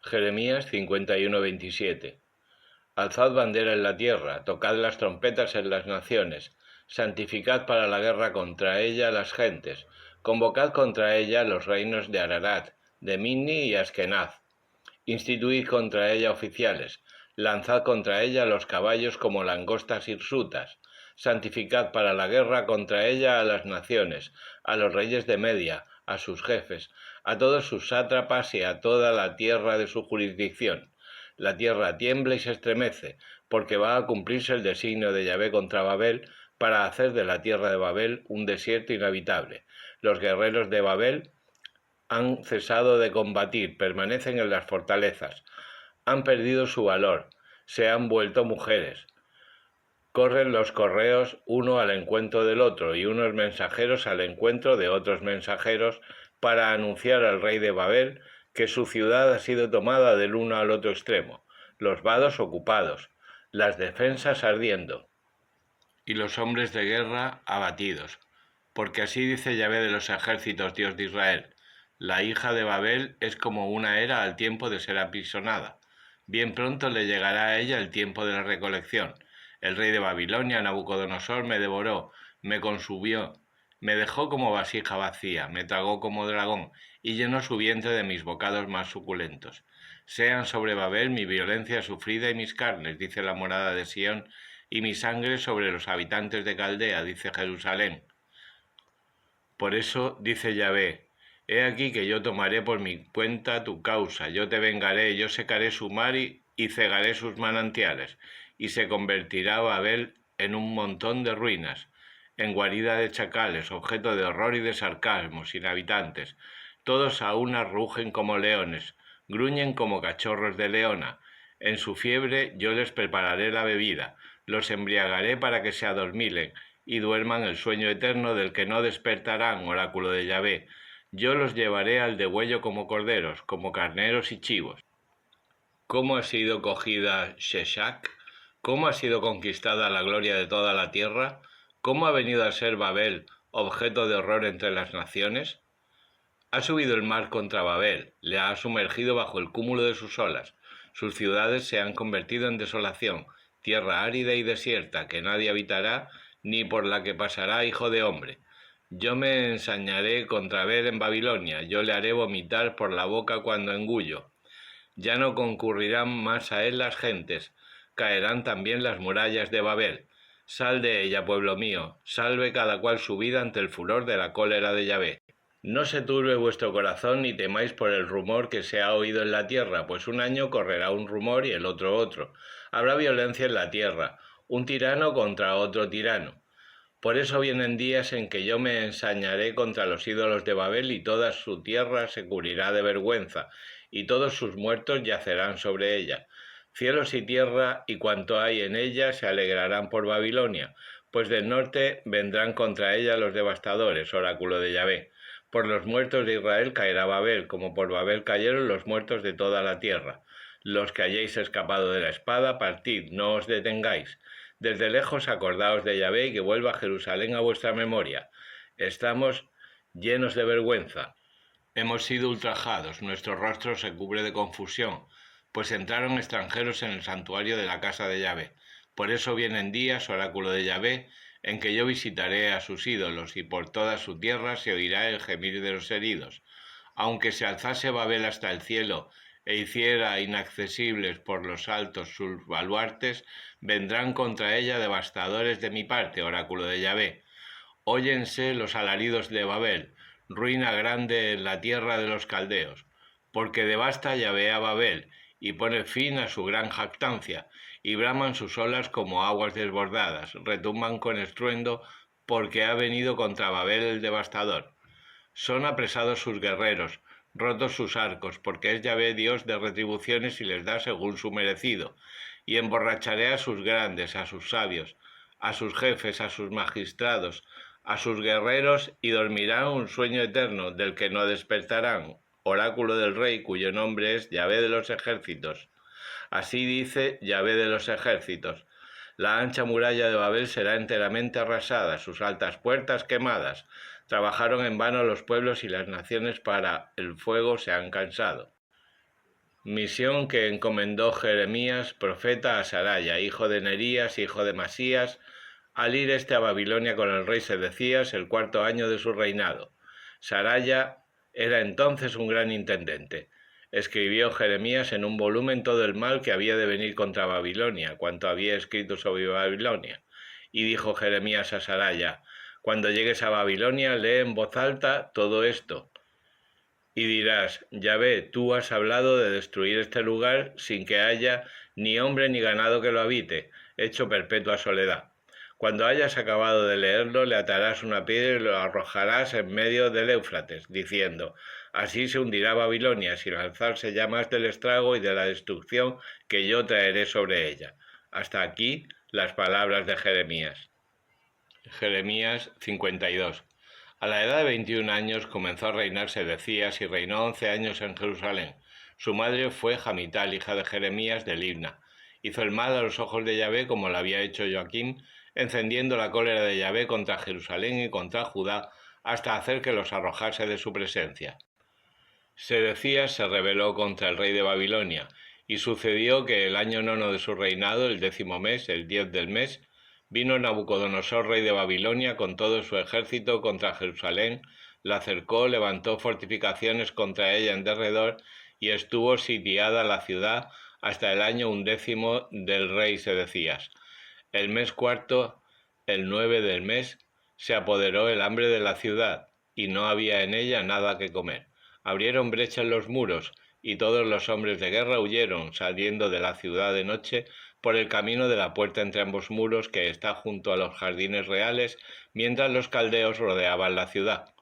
Jeremías 51:27. Alzad bandera en la tierra, tocad las trompetas en las naciones, santificad para la guerra contra ella las gentes, convocad contra ella los reinos de Ararat, de Minni y Askenaz, instituid contra ella oficiales, lanzad contra ella los caballos como langostas hirsutas, santificad para la guerra contra ella a las naciones, a los reyes de Media, a sus jefes, a todos sus sátrapas y a toda la tierra de su jurisdicción. La tierra tiembla y se estremece, porque va a cumplirse el designio de Yahvé contra Babel, para hacer de la tierra de Babel un desierto inhabitable. Los guerreros de Babel han cesado de combatir, permanecen en las fortalezas, han perdido su valor, se han vuelto mujeres. Corren los correos uno al encuentro del otro y unos mensajeros al encuentro de otros mensajeros para anunciar al rey de Babel que su ciudad ha sido tomada del uno al otro extremo, los vados ocupados, las defensas ardiendo y los hombres de guerra abatidos. Porque así dice Yahvé de los ejércitos, Dios de Israel: la hija de Babel es como una era al tiempo de ser apisonada. Bien pronto le llegará a ella el tiempo de la recolección. El rey de Babilonia, Nabucodonosor, me devoró, me consumió, me dejó como vasija vacía, me tragó como dragón, y llenó su vientre de mis bocados más suculentos. Sean sobre Babel mi violencia sufrida y mis carnes, dice la morada de Sión, y mi sangre sobre los habitantes de Caldea, dice Jerusalén. Por eso dice Yahvé: he aquí que yo tomaré por mi cuenta tu causa, yo te vengaré, yo secaré su mar y cegaré sus manantiales, y se convertirá Babel en un montón de ruinas, en guarida de chacales, objeto de horror y de sarcasmo, sin habitantes. Todos a una rugen como leones, gruñen como cachorros de leona. En su fiebre yo les prepararé la bebida, los embriagaré para que se adormilen y duerman el sueño eterno del que no despertarán, oráculo de Yahvé. Yo los llevaré al degüello como corderos, como carneros y chivos. ¿Cómo ha sido cogida Sheshak? ¿Cómo ha sido conquistada la gloria de toda la tierra? ¿Cómo ha venido a ser Babel objeto de horror entre las naciones? Ha subido el mar contra Babel, le ha sumergido bajo el cúmulo de sus olas. Sus ciudades se han convertido en desolación, tierra árida y desierta, que nadie habitará, ni por la que pasará hijo de hombre. Yo me ensañaré contra Babel en Babilonia, yo le haré vomitar por la boca cuando engullo. Ya no concurrirán más a él las gentes, caerán también las murallas de Babel. Sal de ella, pueblo mío, salve cada cual su vida ante el furor de la cólera de Yahvé. No se turbe vuestro corazón ni temáis por el rumor que se ha oído en la tierra, pues un año correrá un rumor y el otro otro. Habrá violencia en la tierra, un tirano contra otro tirano. Por eso vienen días en que yo me ensañaré contra los ídolos de Babel y toda su tierra se cubrirá de vergüenza, y todos sus muertos yacerán sobre ella. Cielos y tierra y cuanto hay en ella se alegrarán por Babilonia, pues del norte vendrán contra ella los devastadores, oráculo de Yahvé. Por los muertos de Israel caerá Babel, como por Babel cayeron los muertos de toda la tierra. Los que hayáis escapado de la espada, partid, no os detengáis. Desde lejos acordaos de Yahvé y que vuelva Jerusalén a vuestra memoria. Estamos llenos de vergüenza. Hemos sido ultrajados, nuestro rostro se cubre de confusión, pues entraron extranjeros en el santuario de la casa de Yahvé. Por eso vienen días, oráculo de Yahvé, en que yo visitaré a sus ídolos, y por toda su tierra se oirá el gemir de los heridos. Aunque se alzase Babel hasta el cielo, e hiciera inaccesibles por los altos sus baluartes, vendrán contra ella devastadores de mi parte, oráculo de Yahvé. Óyense los alaridos de Babel, ruina grande en la tierra de los caldeos, porque devasta Yahvé a Babel, y pone fin a su gran jactancia, y braman sus olas como aguas desbordadas, retumban con estruendo, porque ha venido contra Babel el devastador. Son apresados sus guerreros, rotos sus arcos, porque es Yahvé Dios de retribuciones y les da según su merecido. Y emborracharé a sus grandes, a sus sabios, a sus jefes, a sus magistrados, a sus guerreros, y dormirán un sueño eterno, del que no despertarán, oráculo del rey, cuyo nombre es Yahvé de los ejércitos. Así dice Yahvé de los ejércitos: la ancha muralla de Babel será enteramente arrasada, sus altas puertas quemadas. Trabajaron en vano los pueblos y las naciones para el fuego se han cansado. misión que encomendó Jeremías, profeta, a Saraya, hijo de Nerías, hijo de Masías, al ir a Babilonia con el rey Sedecías el 4.º año de su reinado. Saraya era entonces un gran intendente. Escribió Jeremías en un volumen todo el mal que había de venir contra Babilonia, cuanto había escrito sobre Babilonia. Y dijo Jeremías a Saraya: cuando llegues a Babilonia, lee en voz alta todo esto. Y dirás: Yahvé, tú has hablado de destruir este lugar sin que haya ni hombre ni ganado que lo habite, hecho perpetua soledad. Cuando hayas acabado de leerlo, le atarás una piedra y lo arrojarás en medio del Éufrates, diciendo: así se hundirá Babilonia, sin alzarse ya más del estrago y de la destrucción que yo traeré sobre ella. Hasta aquí las palabras de Jeremías. Jeremías 52. A la edad de 21 años comenzó a reinar Sedecías y reinó 11 años en Jerusalén. Su madre fue Jamital, hija de Jeremías de Libna. Hizo el mal a los ojos de Yahvé, como lo había hecho Joaquín, encendiendo la cólera de Yahvé contra Jerusalén y contra Judá, hasta hacer que los arrojase de su presencia. Sedecías se rebeló contra el rey de Babilonia, y sucedió que el año 9 de su reinado, el 10º mes, el 10 del mes, vino Nabucodonosor, rey de Babilonia, con todo su ejército contra Jerusalén, la cercó, levantó fortificaciones contra ella en derredor, y estuvo sitiada la ciudad hasta el año 11º del rey Sedecías. El mes cuarto, el 9 del mes, se apoderó el hambre de la ciudad, y no había en ella nada que comer. Abrieron brecha en los muros, y todos los hombres de guerra huyeron, saliendo de la ciudad de noche, por el camino de la puerta entre ambos muros que está junto a los jardines reales, mientras los caldeos rodeaban la ciudad.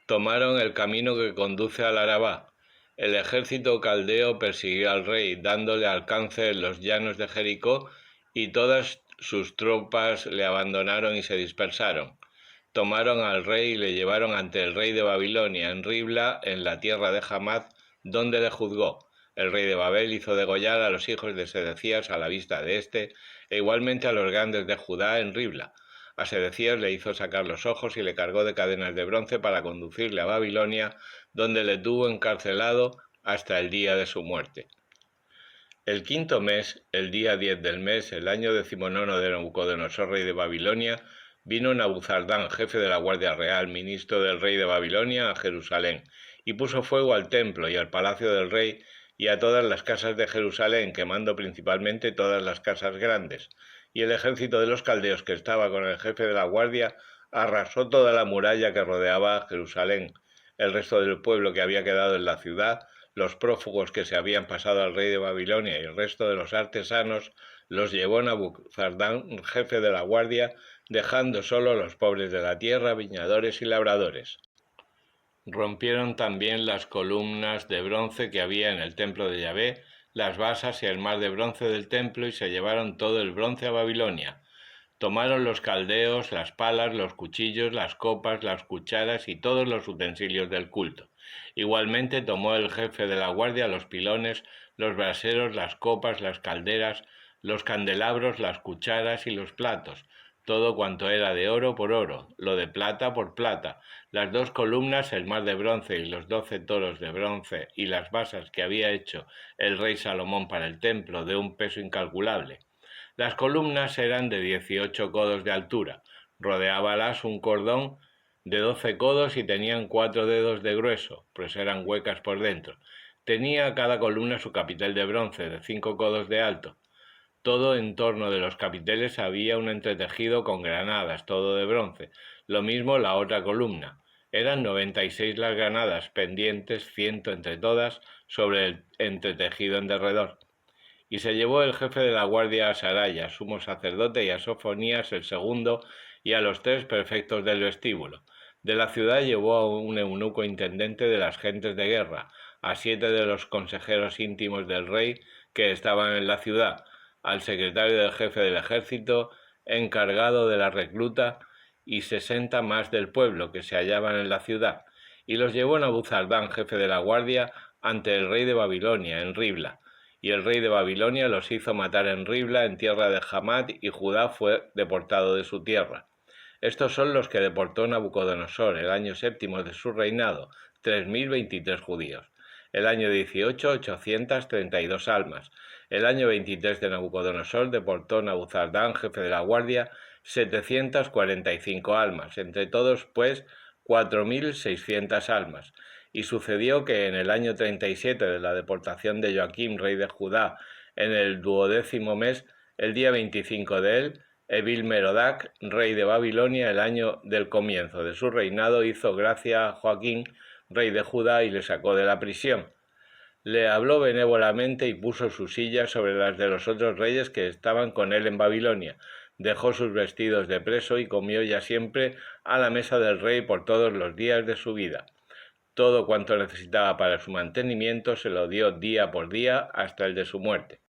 Tomaron el camino que conduce al Arabá. El ejército caldeo persiguió al rey, dándole alcance en los llanos de Jericó, y todas sus tropas le abandonaron y se dispersaron. Tomaron al rey y le llevaron ante el rey de Babilonia, en Ribla, en la tierra de Hamath, donde le juzgó. El rey de Babel hizo degollar a los hijos de Sedecías a la vista de éste, e igualmente a los grandes de Judá en Ribla. A Sedecías le hizo sacar los ojos y le cargó de cadenas de bronce para conducirle a Babilonia, donde le tuvo encarcelado hasta el día de su muerte. El 5.º mes, el día 10 del mes, el año 19 de Nabucodonosor, rey de Babilonia, vino Nabuzardán, jefe de la Guardia Real, ministro del rey de Babilonia, a Jerusalén, y puso fuego al templo y al palacio del rey y a todas las casas de Jerusalén, quemando principalmente todas las casas grandes. Y el ejército de los caldeos, que estaba con el jefe de la guardia, arrasó toda la muralla que rodeaba a Jerusalén. El resto del pueblo que había quedado en la ciudad, los prófugos que se habían pasado al rey de Babilonia y el resto de los artesanos, los llevó Nabuzardán, jefe de la guardia, dejando solo a los pobres de la tierra, viñadores y labradores. Rompieron también las columnas de bronce que había en el templo de Yahvé, las basas y el mar de bronce del templo, y se llevaron todo el bronce a Babilonia. Tomaron los caldeos las palas, los cuchillos, las copas, las cucharas y todos los utensilios del culto. Igualmente tomó el jefe de la guardia los pilones, los braseros, las copas, las calderas, los candelabros, las cucharas y los platos, todo cuanto era de oro por oro, lo de plata por plata, las 2 columnas, el mar de bronce y los 12 toros de bronce y las basas que había hecho el rey Salomón para el templo, de un peso incalculable. Las columnas eran de 18 codos de altura, rodeábalas un cordón de 12 codos y tenían 4 dedos de grueso, pues eran huecas por dentro. Tenía cada columna su capitel de bronce, de 5 codos de alto. Todo en torno de los capiteles había un entretejido con granadas, todo de bronce. Lo mismo la otra columna. Eran 96 las granadas, pendientes 100 entre todas, sobre el entretejido en derredor. Y se llevó el jefe de la guardia a Saraya, sumo sacerdote, y a Sofonías el segundo, y a los 3 prefectos del vestíbulo. De la ciudad llevó a un eunuco intendente de las gentes de guerra, a 7 de los consejeros íntimos del rey que estaban en la ciudad, al secretario del jefe del ejército, encargado de la recluta, y 60 más del pueblo que se hallaban en la ciudad, y los llevó Nabuzardán, jefe de la guardia, ante el rey de Babilonia, en Ribla. Y el rey de Babilonia los hizo matar en Ribla, en tierra de Hamath, y Judá fue deportado de su tierra. Estos son los que deportó Nabucodonosor el año 7º de su reinado, 3.023 judíos. El año 18, 832 almas. El año 23 de Nabucodonosor deportó Nabuzardán, jefe de la guardia, 745 almas. Entre todos, pues, 4.600 almas. Y sucedió que en el año 37 de la deportación de Joaquim, rey de Judá, en el 12º mes, el día 25 de él, Evil-Merodach, rey de Babilonia, el año del comienzo de su reinado, hizo gracia a Joaquín, rey de Judá, y le sacó de la prisión. Le habló benévolamente y puso su silla sobre las de los otros reyes que estaban con él en Babilonia. Dejó sus vestidos de preso y comió ya siempre a la mesa del rey por todos los días de su vida. Todo cuanto necesitaba para su mantenimiento se lo dio día por día hasta el de su muerte.